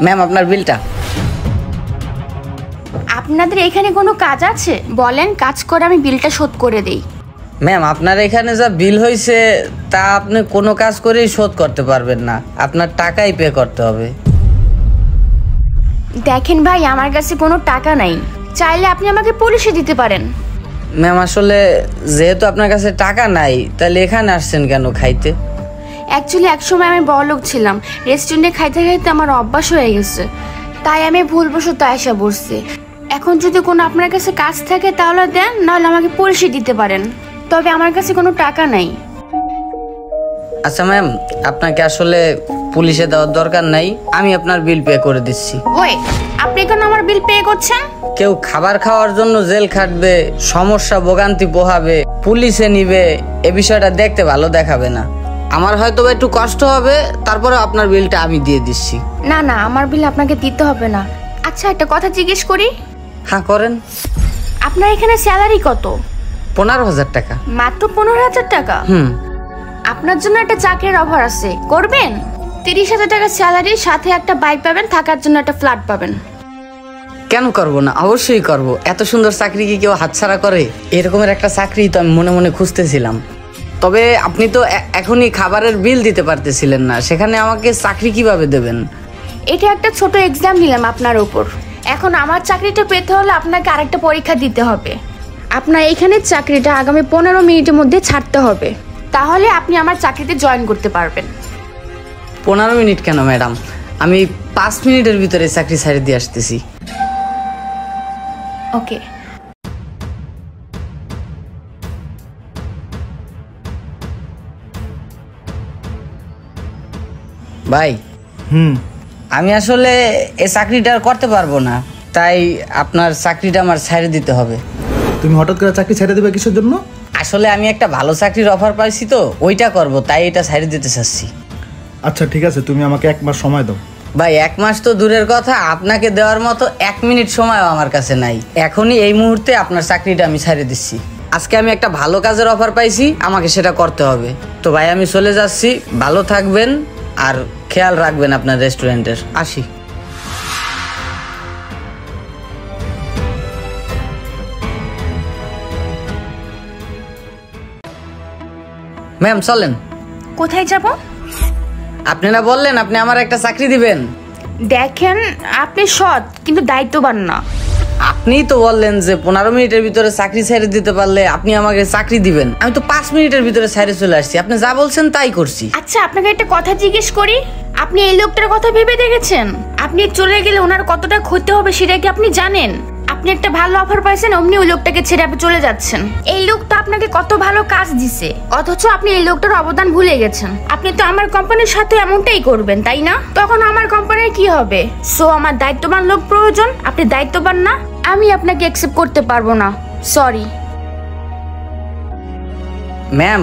Ma'am আপনার বিলটা। আপনাদের এখানে কোনো কাজ আছে? বলেন, কাজ করে আমি বিলটা শোধ করে দেই। ম্যাম আপনার এখানে যা বিল হয়েছে তা আপনি কোনো কাজ করেই শোধ করতে পারবেন না, আপনার টাকাই পে করতে হবে। দেখেন ভাই, আমার কাছে কোনো টাকা নাই, চাইলে আপনি আমাকে পুলিশে দিতে পারেন। ম্যাম আসলে যেহেতু আপনার কাছে টাকা নাই, তাহলে এখানে আসছেন কেন খাইতে? অ্যাকচুয়ালি একসময় আমি বড়লোক ছিলাম, রেস্টুরেন্টে খাইতে খাইতে আমার অভ্যাস হয়ে গেছে, তাই আমি ভুলবশত এসে বসছি। এখন যদি কোনো আপনার কাছে কাজ থাকে তাহলে দেন, নাহলে আমাকে পুলিশে দিতে পারেন, তবে আমার কাছে কোনো টাকা নাই। আচ্ছা ম্যাম, আপনাকে আসলে পুলিশে দেওয়ার দরকার নাই, আমি আপনার বিল পে করে দিচ্ছি। ওই, আপনি কেন আমার বিল পে করছেন? কেউ খাবার খাওয়ার জন্য জেল খাটবে, সমস্যা ভোগান্তি পোহাবে, পুলিশে নিবে, এ বিষয়টা দেখতে ভালো দেখাবে না। আমার হয়তো একটু কষ্ট হবে, তারপরে আপনার বিলটা আমি দিয়ে দিচ্ছি। না না, আমার বিল আপনাকে দিতে হবে না। আচ্ছা, একটা কথা জিজ্ঞেস করি। হ্যাঁ করেন। আপনার এখানে স্যালারি কত? 15,000 টাকা। মাত্র 15,000 টাকা? আপনার জন্য একটা চাকরির অফার আছে, করবেন? 30,000 টাকা স্যালারির সাথে একটা বাইক পাবেন, থাকার জন্য একটা ফ্ল্যাট পাবেন। কেন করব না, অবশ্যই করব। এত সুন্দর চাকরি কি কেউ হাতছাড়া করে? এরকমের একটা চাকরি তো আমি মনে মনে খুঁজতেছিলাম। তবে আপনি তো এখনই খাবারের বিল দিতে পারতেছিলেন না, সেখানে আমাকে চাকরি কিভাবে দেবেন? এটা একটা ছোট এক্সাম নিলাম আপনার উপর। এখন আমার চাকরিটা পেতে হলে আপনাকে আরেকটা পরীক্ষা দিতে হবে। আপনার এইখানে চাকরিটা আগামী 15 মিনিটের মধ্যে ছাড়তে হবে, তাহলে আপনি আমার চাকরিতে জয়েন করতে পারবেন। 15 মিনিট কেন ম্যাডাম, আমি 5 মিনিটের ভিতরে চাকরি ছাড়ে দিয়ে আসতেছি। ওকে। ভাই, আমি আসলে এই চাকরিটা আর করতে পারবো না, তাই আপনার চাকরিটা আমার ছেড়ে দিতে হবে। তুমি হঠাৎ করে চাকরি ছেড়ে দেবে কিসের জন্য? আসলে আমি একটা ভালো চাকরির অফার পাইছি তো, ওইটা করব, তাই এটা ছেড়ে দিতে চাচ্ছি। আচ্ছা ঠিক আছে, তুমি আমাকে 1 মাস সময় দাও। ভাই 1 মাস তো দূরের কথা, আপনাকে দেওয়ার মতো 1 মিনিট সময়ও আমার কাছে নাই। এখনই এই মুহূর্তে আপনার চাকরিটা আমি ছেড়ে দিচ্ছি। আজকে আমি একটা ভালো কাজের অফার পাইছি, আমাকে সেটা করতে হবে। তো ভাই আমি চলে যাচ্ছি, ভালো থাকবেন আর খেয়াল রাখবেন আপনার রেস্টুরেন্টের। আসি। ম্যাম চলেন। কোথায় যাব? আপনি না বললেন আপনি আমার একটা চাকরি দিবেন? দেখেন, আপনি সৎ কিন্তু দায়িত্ববান না। আপনিই তো বললেন যে 15 মিনিটের ভিতরে চাকরি ছেড়ে দিতে পারলে আপনি আমাকে চাকরি দিবেন। আমি তো 5 মিনিটের ভিতরে ছেড়ে চলে আসছি, আপনি যা বলছেন তাই করছি। আচ্ছা, আপনাকে একটা কথা জিজ্ঞেস করি, আপনি এই লোকটার কথা ভেবে দেখেছেন? আপনি চলে গেলে ওনার কতটা ক্ষতি হবে সেটা কি আপনি জানেন? আপনি একটা ভালো অফার পাইছেন, অমনি ওই লোকটাকে ছেড়ে আপনি চলে যাচ্ছেন। এই লোকটা আপনাকে কত ভালো কাজ দিছে, অথচ আপনি এই লোকটার অবদান ভুলে গেছেন। আপনি তো আমার কোম্পানির সাথে এমনটাই করবেন, তাই না? তখন আমার কোম্পানির কি হবে? সো আমার দায়িত্ববান লোক প্রয়োজন, আপনি দায়িত্ববান না, আমি আপনাকে অ্যাকসেপ্ট করতে পারবো না, সরি। ম্যাম